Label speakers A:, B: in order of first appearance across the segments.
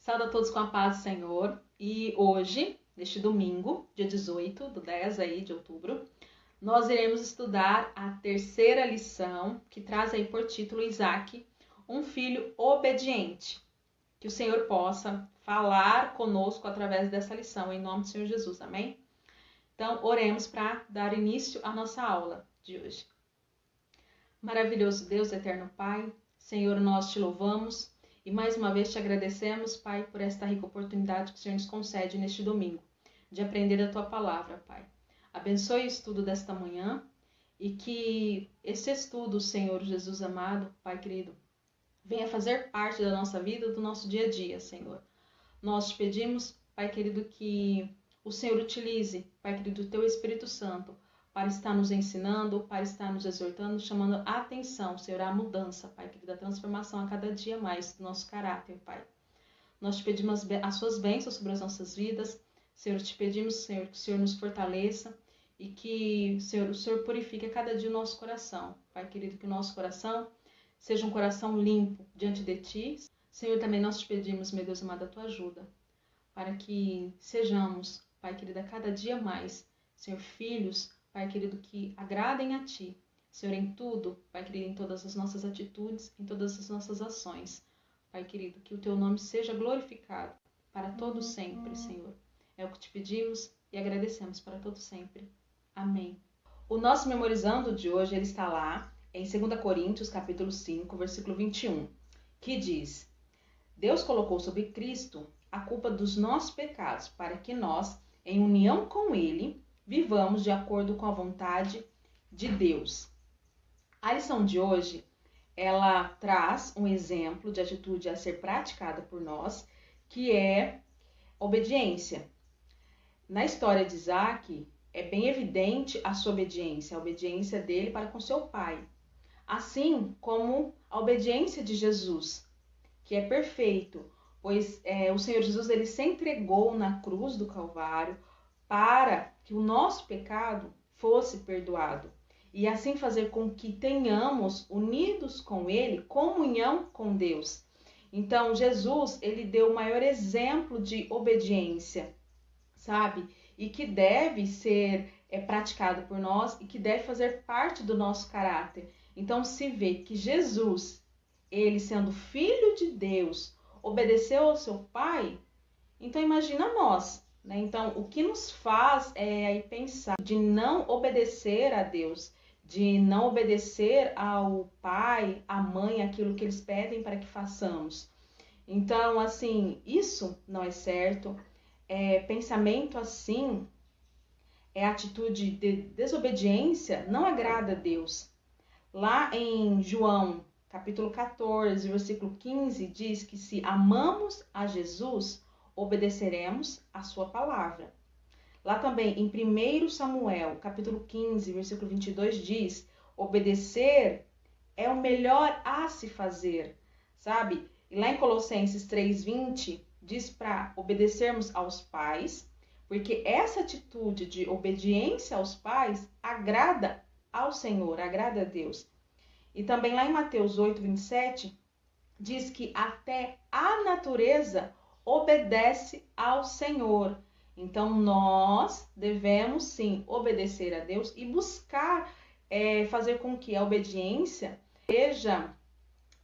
A: Saúde a todos com a paz do Senhor. E hoje, neste domingo, dia 18 do 10 de outubro, nós iremos estudar a terceira lição, que traz aí por título Isaac, um filho obediente. Que o Senhor possa falar conosco através dessa lição, em nome do Senhor Jesus, amém? Então, oremos para dar início à nossa aula de hoje. Maravilhoso Deus, eterno Pai, Senhor, nós te louvamos e mais uma vez te agradecemos, Pai, por esta rica oportunidade que o Senhor nos concede neste domingo, de aprender a Tua Palavra, Pai. Abençoe o estudo desta manhã e que esse estudo, Senhor Jesus amado, Pai querido, venha fazer parte da nossa vida, do nosso dia a dia, Senhor. Nós te pedimos, Pai querido, que o Senhor utilize, Pai querido, o Teu Espírito Santo para estar nos ensinando, para estar nos exortando, chamando a atenção, Senhor, à mudança, Pai querido, a transformação a cada dia mais do nosso caráter, Pai. Nós te pedimos as suas bênçãos sobre as nossas vidas, Senhor, te pedimos, Senhor, que o Senhor nos fortaleça e que, Senhor, o Senhor purifique a cada dia o nosso coração, Pai querido, que o nosso coração seja um coração limpo diante de Ti. Senhor, também nós te pedimos, meu Deus amado, a Tua ajuda, para que sejamos, Pai querido, a cada dia mais, Senhor, filhos, Pai querido, que agradem a Ti, Senhor, em tudo, Pai querido, em todas as nossas atitudes, em todas as nossas ações. Pai querido, que o Teu nome seja glorificado para todo sempre, Senhor. É o que te pedimos e agradecemos para todo sempre. Amém. O nosso memorizando de hoje, ele está lá em 2 Coríntios, capítulo 5, versículo 21, que diz: Deus colocou sobre Cristo a culpa dos nossos pecados, para que nós, em união com Ele, vivamos de acordo com a vontade de Deus. A lição de hoje, ela traz um exemplo de atitude a ser praticada por nós, que é obediência. Na história de Isaac, é bem evidente a sua obediência, a obediência dele para com seu pai. Assim como a obediência de Jesus, que é perfeito, pois o Senhor Jesus ele se entregou na cruz do Calvário para que o nosso pecado fosse perdoado e assim fazer com que tenhamos, unidos com Ele, comunhão com Deus. Então, Jesus, ele deu o maior exemplo de obediência, sabe? E que deve ser praticado por nós e que deve fazer parte do nosso caráter. Então, se vê que Jesus, ele sendo filho de Deus, obedeceu ao seu Pai, então imagina nós. Então, o que nos faz é pensar de não obedecer a Deus, de não obedecer ao pai, à mãe, aquilo que eles pedem para que façamos. Então, assim, isso não é certo. Pensamento assim, atitude de desobediência, não agrada a Deus. Lá em João, capítulo 14, versículo 15, diz que se amamos a Jesus, obedeceremos a sua palavra. Lá também em 1 Samuel, capítulo 15, versículo 22, diz: obedecer é o melhor a se fazer, sabe? E lá em Colossenses 3:20, diz para obedecermos aos pais, porque essa atitude de obediência aos pais agrada ao Senhor, agrada a Deus. E também lá em Mateus 8:27, diz que até a natureza obedece ao Senhor. Então, nós devemos, sim, obedecer a Deus e buscar fazer com que a obediência seja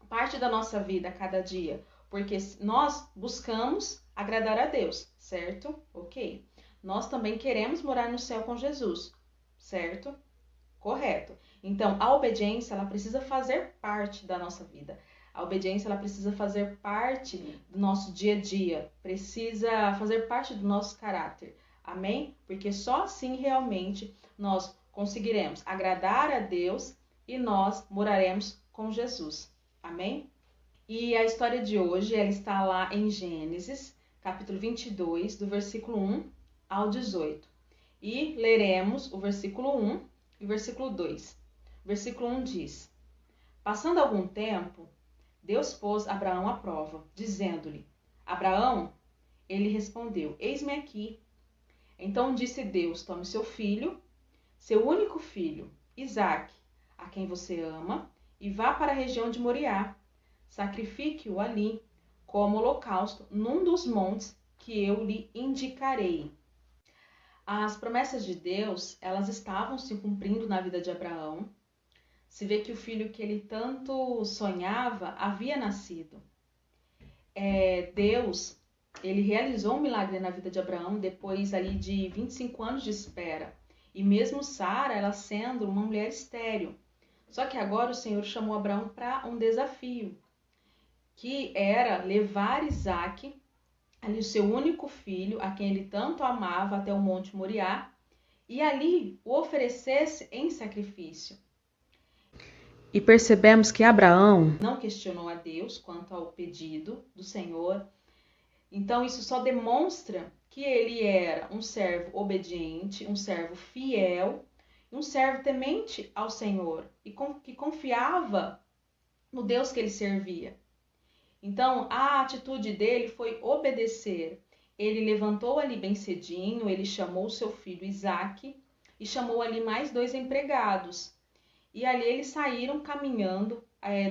A: parte da nossa vida a cada dia. Porque nós buscamos agradar a Deus, certo? Ok. Nós também queremos morar no céu com Jesus, certo? Correto. Então, a obediência, ela precisa fazer parte da nossa vida. A obediência, ela precisa fazer parte do nosso dia a dia, precisa fazer parte do nosso caráter, amém? Porque só assim realmente nós conseguiremos agradar a Deus e nós moraremos com Jesus, amém? E a história de hoje, ela está lá em Gênesis, capítulo 22, do versículo 1 ao 18. E leremos o versículo 1 e o versículo 2. O versículo 1 diz: Passando algum tempo, Deus pôs Abraão à prova, dizendo-lhe: Abraão, ele respondeu: Eis-me aqui. Então disse Deus: Tome seu filho, seu único filho, Isaque, a quem você ama, e vá para a região de Moriá. Sacrifique-o ali, como holocausto num dos montes que eu lhe indicarei. As promessas de Deus, elas estavam se cumprindo na vida de Abraão. Se vê que o filho que ele tanto sonhava havia nascido. Deus, ele realizou um milagre na vida de Abraão depois ali de 25 anos de espera. E mesmo Sara, ela sendo uma mulher estéril. Só que agora o Senhor chamou Abraão para um desafio, que era levar Isaque, ali o seu único filho, a quem ele tanto amava, até o Monte Moriá, e ali o oferecesse em sacrifício. E percebemos que Abraão não questionou a Deus quanto ao pedido do Senhor. Então isso só demonstra que ele era um servo obediente, um servo fiel, um servo temente ao Senhor e que confiava no Deus que ele servia. Então a atitude dele foi obedecer. Ele levantou ali bem cedinho, ele chamou seu filho Isaque e chamou ali mais 2 empregados. E ali eles saíram caminhando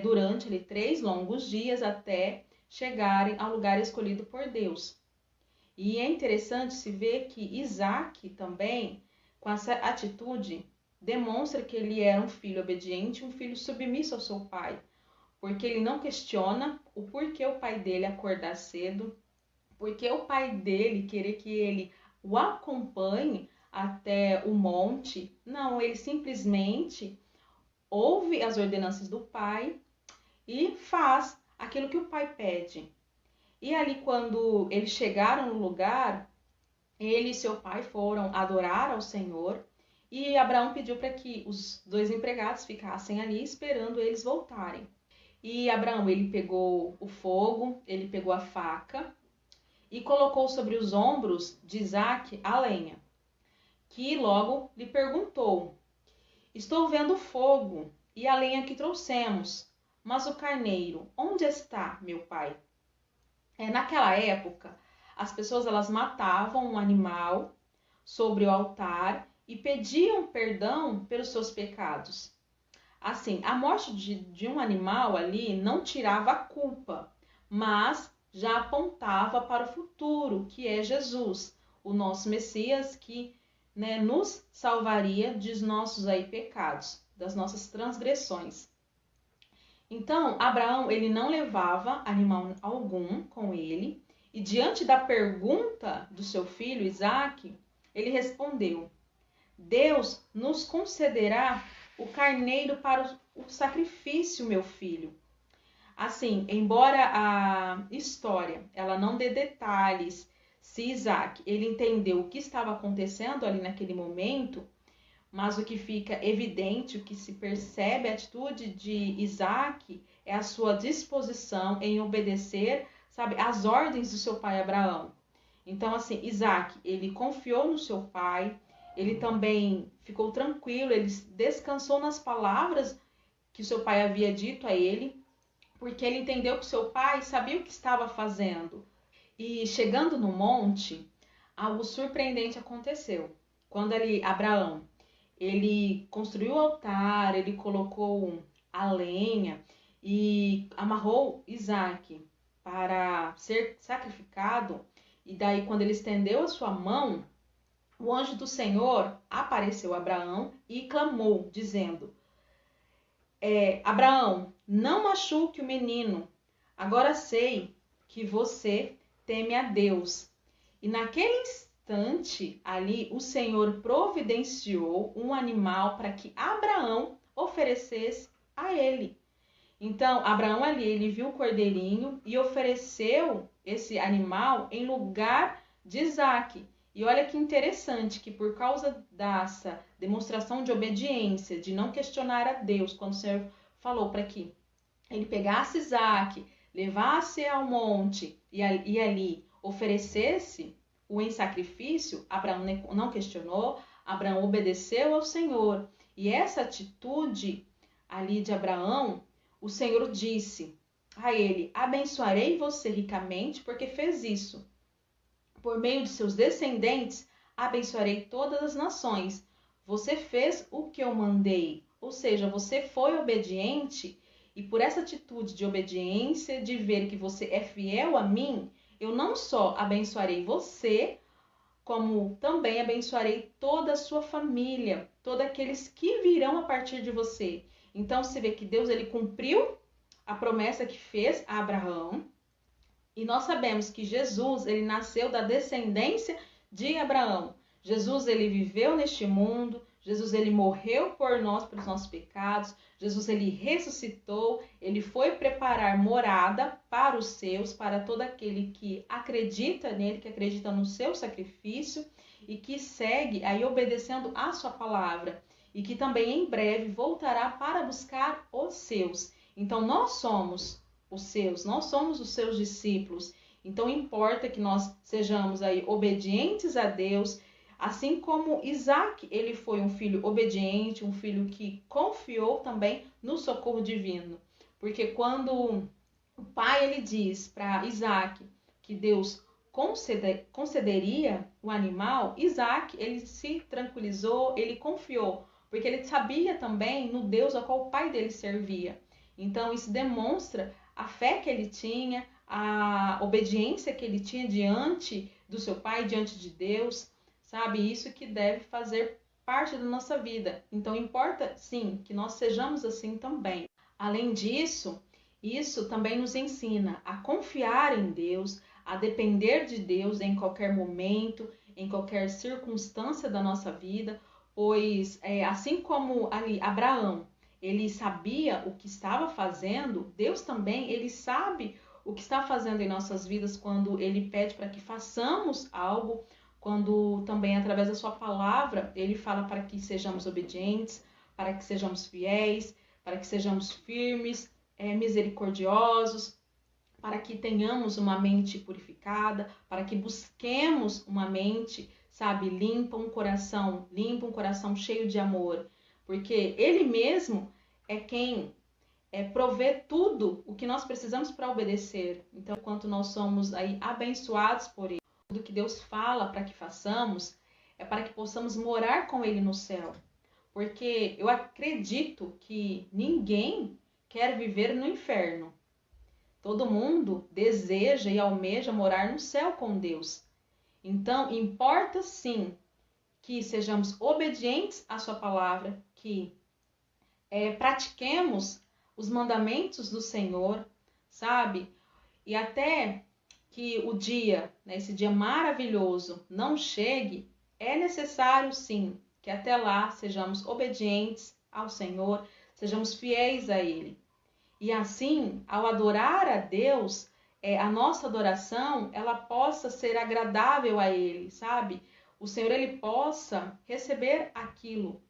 A: durante ali 3 longos dias até chegarem ao lugar escolhido por Deus. E é interessante se ver que Isaque também, com essa atitude, demonstra que ele era um filho obediente, um filho submisso ao seu pai, porque ele não questiona o porquê o pai dele acordar cedo, porque o pai dele querer que ele o acompanhe até o monte. Não, ele simplesmente ouve as ordenanças do pai e faz aquilo que o pai pede. E ali, quando eles chegaram no lugar, ele e seu pai foram adorar ao Senhor. E Abraão pediu para que os 2 empregados ficassem ali esperando eles voltarem. E Abraão, ele pegou o fogo, ele pegou a faca e colocou sobre os ombros de Isaque a lenha, que logo lhe perguntou: estou vendo fogo e a lenha que trouxemos, mas o carneiro, onde está, meu pai? Naquela época, as pessoas elas matavam um animal sobre o altar e pediam perdão pelos seus pecados. Assim, a morte de um animal ali não tirava a culpa, mas já apontava para o futuro, que é Jesus, o nosso Messias, que nos salvaria dos nossos pecados, das nossas transgressões. Então, Abraão, ele não levava animal algum com ele, e diante da pergunta do seu filho Isaque, ele respondeu: Deus nos concederá o carneiro para o sacrifício, meu filho. Assim, embora a história ela não dê detalhes se Isaque ele entendeu o que estava acontecendo ali naquele momento, mas o que fica evidente, o que se percebe a atitude de Isaque é a sua disposição em obedecer, as ordens do seu pai Abraão. Então, assim, Isaque, ele confiou no seu pai, ele também ficou tranquilo, ele descansou nas palavras que o seu pai havia dito a ele, porque ele entendeu que o seu pai sabia o que estava fazendo. E chegando no monte, algo surpreendente aconteceu. Quando Abraão, ele construiu o altar, ele colocou a lenha e amarrou Isaque para ser sacrificado. E daí, quando ele estendeu a sua mão, o anjo do Senhor apareceu a Abraão e clamou, dizendo: Abraão, não machuque o menino. Agora sei que você teme a Deus. E naquele instante ali, o Senhor providenciou um animal para que Abraão oferecesse a ele. Então, Abraão ali, ele viu o cordeirinho e ofereceu esse animal em lugar de Isaque. E olha que interessante que por causa dessa demonstração de obediência, de não questionar a Deus, quando o Senhor falou para que ele pegasse Isaque, levasse ao monte e ali oferecesse o em sacrifício, Abraão não questionou, Abraão obedeceu ao Senhor. E essa atitude ali de Abraão, o Senhor disse a ele: abençoarei você ricamente porque fez isso. Por meio de seus descendentes, abençoarei todas as nações. Você fez o que eu mandei. Ou seja, você foi obediente E por essa atitude de obediência, de ver que você é fiel a mim, eu não só abençoarei você, como também abençoarei toda a sua família, todos aqueles que virão a partir de você. Então, você vê que Deus ele cumpriu a promessa que fez a Abraão. E nós sabemos que Jesus ele nasceu da descendência de Abraão. Jesus ele viveu neste mundo, Jesus ele morreu por nós, pelos nossos pecados, Jesus ele ressuscitou, ele foi preparar morada para os seus, para todo aquele que acredita nele, que acredita no seu sacrifício e que segue aí obedecendo a sua palavra e que também em breve voltará para buscar os seus. Então nós somos os seus, nós somos os seus discípulos. Então importa que nós sejamos aí obedientes a Deus. Assim como Isaac, ele foi um filho obediente, um filho que confiou também no socorro divino. Porque quando o pai ele diz para Isaac que Deus concederia o animal, Isaac ele se tranquilizou, ele confiou, porque ele sabia também no Deus ao qual o pai dele servia. Então isso demonstra a fé que ele tinha, a obediência que ele tinha diante do seu pai, diante de Deus. Sabe, isso que deve fazer parte da nossa vida. Então, importa, sim, que nós sejamos assim também. Além disso, isso também nos ensina a confiar em Deus, a depender de Deus em qualquer momento, em qualquer circunstância da nossa vida, pois, assim como ali Abraão, ele sabia o que estava fazendo, Deus também, ele sabe o que está fazendo em nossas vidas quando ele pede para que façamos algo, quando também através da sua palavra ele fala para que sejamos obedientes, para que sejamos fiéis, para que sejamos firmes, misericordiosos, para que tenhamos uma mente purificada, para que busquemos uma mente, sabe, limpa, um coração cheio de amor, porque ele mesmo é quem provê tudo o que nós precisamos para obedecer. Então, enquanto nós somos aí abençoados por ele, tudo que Deus fala para que façamos é para que possamos morar com ele no céu. Porque eu acredito que ninguém quer viver no inferno. Todo mundo deseja e almeja morar no céu com Deus. Então, importa sim que sejamos obedientes à sua palavra, que pratiquemos os mandamentos do Senhor, sabe? E até que o dia, esse dia maravilhoso, não chegue, é necessário sim que até lá sejamos obedientes ao Senhor, sejamos fiéis a Ele. E assim, ao adorar a Deus, a nossa adoração, ela possa ser agradável a Ele, sabe? O Senhor, Ele possa receber aquilo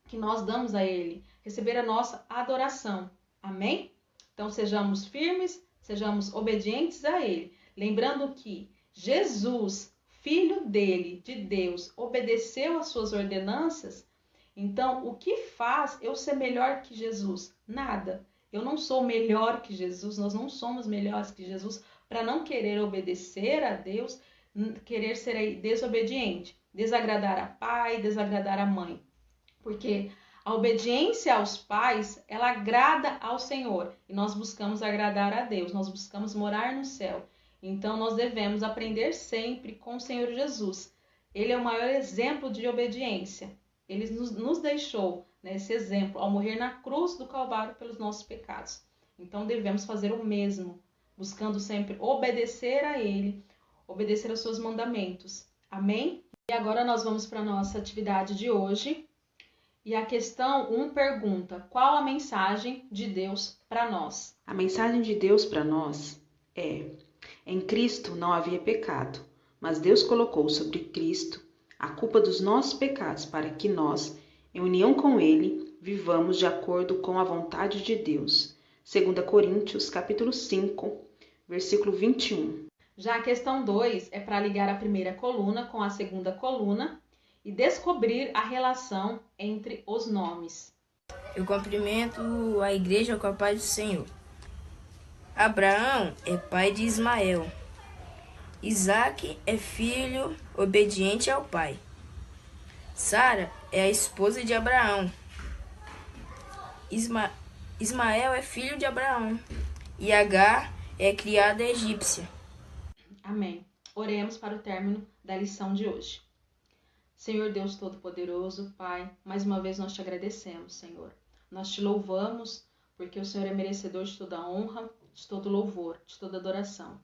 A: que nós damos a Ele, receber a nossa adoração. Amém? Então, sejamos firmes, sejamos obedientes a Ele. Lembrando que Jesus, filho dele, de Deus, obedeceu às suas ordenanças, então o que faz eu ser melhor que Jesus? Nada. Eu não sou melhor que Jesus, nós não somos melhores que Jesus para não querer obedecer a Deus, querer ser aí desobediente, desagradar a pai, desagradar a mãe. Porque a obediência aos pais, ela agrada ao Senhor e nós buscamos agradar a Deus, nós buscamos morar no céu. Então, nós devemos aprender sempre com o Senhor Jesus. Ele é o maior exemplo de obediência. Ele nos deixou esse exemplo ao morrer na cruz do Calvário pelos nossos pecados. Então, devemos fazer o mesmo, buscando sempre obedecer a Ele, obedecer aos seus mandamentos. Amém? E agora nós vamos para a nossa atividade de hoje. E a questão 1 pergunta: qual a mensagem de Deus para nós?
B: A mensagem de Deus para nós é: em Cristo não havia pecado, mas Deus colocou sobre Cristo a culpa dos nossos pecados para que nós, em união com Ele, vivamos de acordo com a vontade de Deus. 2 Coríntios, capítulo 5, versículo 21.
A: Já a questão 2 é para ligar a primeira coluna com a segunda coluna e descobrir a relação entre os nomes.
C: Eu cumprimento a igreja com a paz do Senhor. Abraão é pai de Ismael. Isaac é filho obediente ao pai. Sara é a esposa de Abraão. Ismael é filho de Abraão, e Agar é criada egípcia.
A: Amém. Oremos para o término da lição de hoje. Senhor Deus Todo-Poderoso, Pai, mais uma vez nós te agradecemos, Senhor. Nós te louvamos porque o Senhor é merecedor de toda honra, de todo louvor, de toda adoração.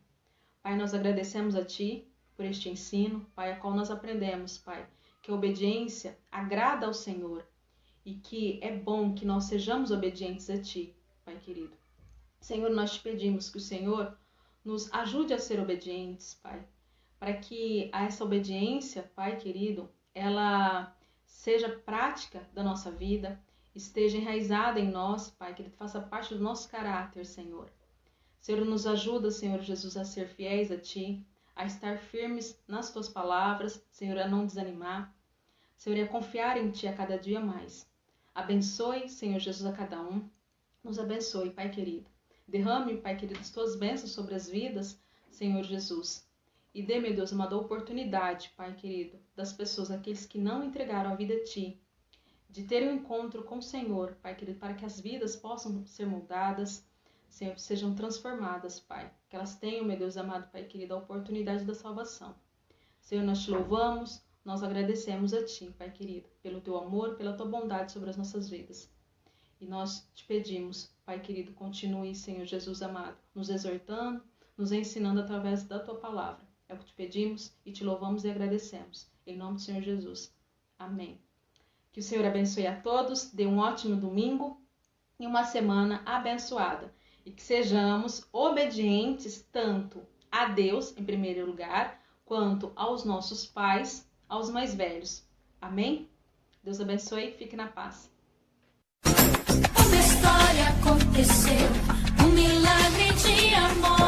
A: Pai, nós agradecemos a Ti por este ensino, Pai, a qual nós aprendemos, Pai, que a obediência agrada ao Senhor e que é bom que nós sejamos obedientes a Ti, Pai querido. Senhor, nós te pedimos que o Senhor nos ajude a ser obedientes, Pai, para que essa obediência, Pai querido, ela seja prática da nossa vida, esteja enraizada em nós, Pai, que ele faça parte do nosso caráter, Senhor. Senhor, nos ajuda, Senhor Jesus, a ser fiéis a Ti, a estar firmes nas Tuas palavras, Senhor, a não desanimar, Senhor, e a confiar em Ti a cada dia mais. Abençoe, Senhor Jesus, a cada um. Nos abençoe, Pai querido. Derrame, Pai querido, as Tuas bênçãos sobre as vidas, Senhor Jesus. E dê, meu Deus, uma oportunidade, Pai querido, das pessoas, aqueles que não entregaram a vida a Ti, de terem um encontro com o Senhor, Pai querido, para que as vidas possam ser moldadas, Senhor, sejam transformadas, Pai. Que elas tenham, meu Deus amado, Pai querido, a oportunidade da salvação. Senhor, nós te louvamos, nós agradecemos a Ti, Pai querido, pelo Teu amor, pela Tua bondade sobre as nossas vidas. E nós te pedimos, Pai querido, continue, Senhor Jesus amado, nos exortando, nos ensinando através da Tua palavra. É o que te pedimos e te louvamos e agradecemos. Em nome do Senhor Jesus. Amém. Que o Senhor abençoe a todos, dê um ótimo domingo e uma semana abençoada. E que sejamos obedientes tanto a Deus, em primeiro lugar, quanto aos nossos pais, aos mais velhos. Amém? Deus abençoe e fique na paz.
D: Uma história aconteceu, um milagre de amor.